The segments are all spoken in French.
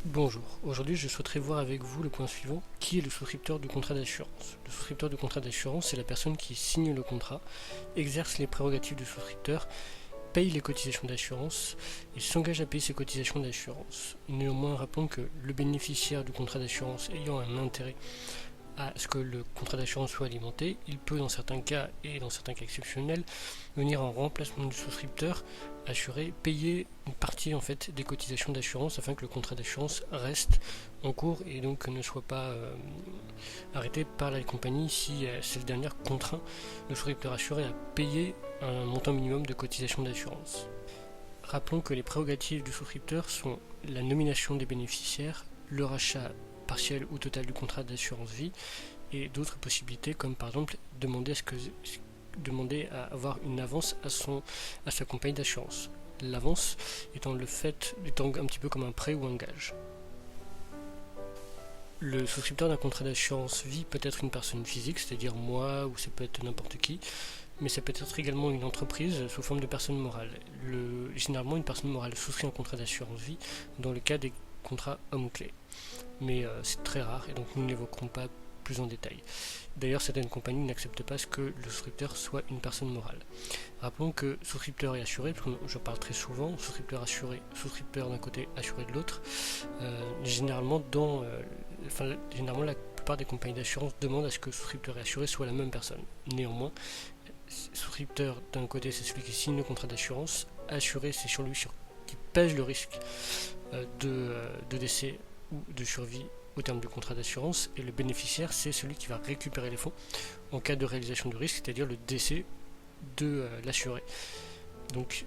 Bonjour, aujourd'hui je souhaiterais voir avec vous le point suivant, qui est le souscripteur du contrat d'assurance. Le souscripteur du contrat d'assurance, c'est la personne qui signe le contrat, exerce les prérogatives du souscripteur, paye les cotisations d'assurance et s'engage à payer ses cotisations d'assurance. Néanmoins, rappelons que le bénéficiaire du contrat d'assurance ayant un intérêt à ce que le contrat d'assurance soit alimenté, il peut dans certains cas et dans certains cas exceptionnels venir en remplacement du souscripteur assuré payer une partie en fait des cotisations d'assurance afin que le contrat d'assurance reste en cours et donc ne soit pas arrêté par la compagnie si cette dernière contraint le souscripteur assuré à payer un montant minimum de cotisations d'assurance. Rappelons que les prérogatives du souscripteur sont la nomination des bénéficiaires, le rachat partiel ou total du contrat d'assurance vie et d'autres possibilités comme par exemple demander à avoir une avance à sa compagnie d'assurance. L'avance étant un petit peu comme un prêt ou un gage. Le souscripteur d'un contrat d'assurance vie peut être une personne physique, c'est-à-dire moi ou ça peut être n'importe qui, mais ça peut être également une entreprise sous forme de personne morale. Généralement, une personne morale souscrit un contrat d'assurance vie dans le cas des contrats hommes-clés. Mais c'est très rare et donc nous ne l'évoquerons pas plus en détail. D'ailleurs, certaines compagnies n'acceptent pas ce que le souscripteur soit une personne morale. Rappelons que souscripteur et assuré, parce que je parle très souvent, souscripteur assuré, souscripteur d'un côté, assuré de l'autre, généralement la plupart des compagnies d'assurance demandent à ce que souscripteur et assuré soient la même personne. Néanmoins, souscripteur d'un côté c'est celui qui signe le contrat d'assurance, assuré c'est sur lui qui pèse le risque de décès ou de survie au terme du contrat d'assurance, et le bénéficiaire c'est celui qui va récupérer les fonds en cas de réalisation du risque, c'est-à-dire le décès de l'assuré. Donc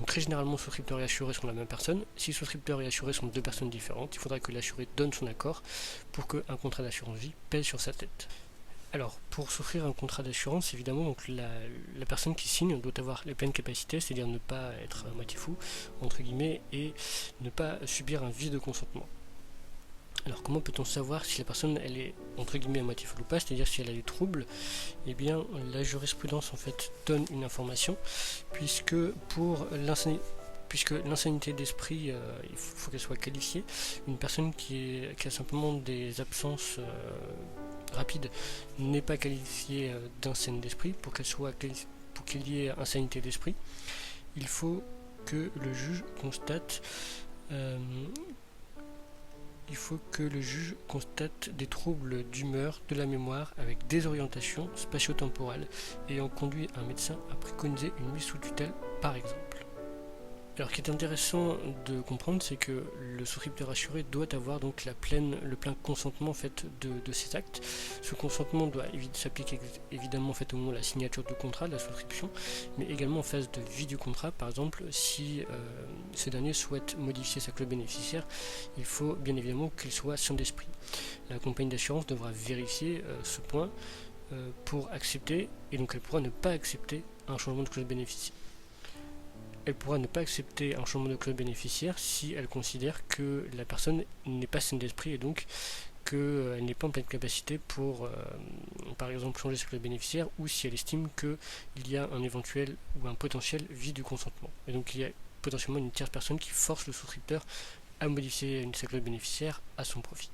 très généralement souscripteur et assuré sont la même personne. Si souscripteur et assuré sont deux personnes différentes, il faudra que l'assuré donne son accord pour qu'un contrat d'assurance vie pèse sur sa tête. Alors, pour souscrire un contrat d'assurance, évidemment, donc la personne qui signe doit avoir les pleines capacités, c'est-à-dire ne pas être à moitié fou, entre guillemets, et ne pas subir un vice de consentement. Alors, comment peut-on savoir si la personne, elle est, entre guillemets, à moitié folle ou pas, c'est-à-dire si elle a des troubles? Eh bien, la jurisprudence, en fait, donne une information, puisque l'insanité d'esprit, il faut qu'elle soit qualifiée. Une personne qui a simplement des absences rapide n'est pas qualifiée d'insane d'esprit. Pour qu'il y ait insanité d'esprit, il faut que le juge constate des troubles d'humeur, de la mémoire, avec désorientation spatio-temporelle, ayant conduit un médecin à préconiser une mise sous tutelle, par exemple. Alors, ce qui est intéressant de comprendre, c'est que le souscripteur assuré doit avoir donc le plein consentement en fait, de ses actes. Ce consentement doit s'appliquer évidemment en fait, au moment de la signature du contrat, de la souscription, mais également en phase de vie du contrat. Par exemple, si ce dernier souhaite modifier sa clause bénéficiaire, il faut bien évidemment qu'il soit sain d'esprit. La compagnie d'assurance devra vérifier ce point pour accepter, et donc elle pourra ne pas accepter un changement de clause bénéficiaire. Elle pourra ne pas accepter un changement de clause bénéficiaire si elle considère que la personne n'est pas saine d'esprit et donc qu'elle n'est pas en pleine capacité pour, par exemple, changer sa clause bénéficiaire, ou si elle estime qu'il y a un éventuel ou un potentiel vice du consentement. Et donc il y a potentiellement une tierce personne qui force le souscripteur à modifier sa clause bénéficiaire à son profit.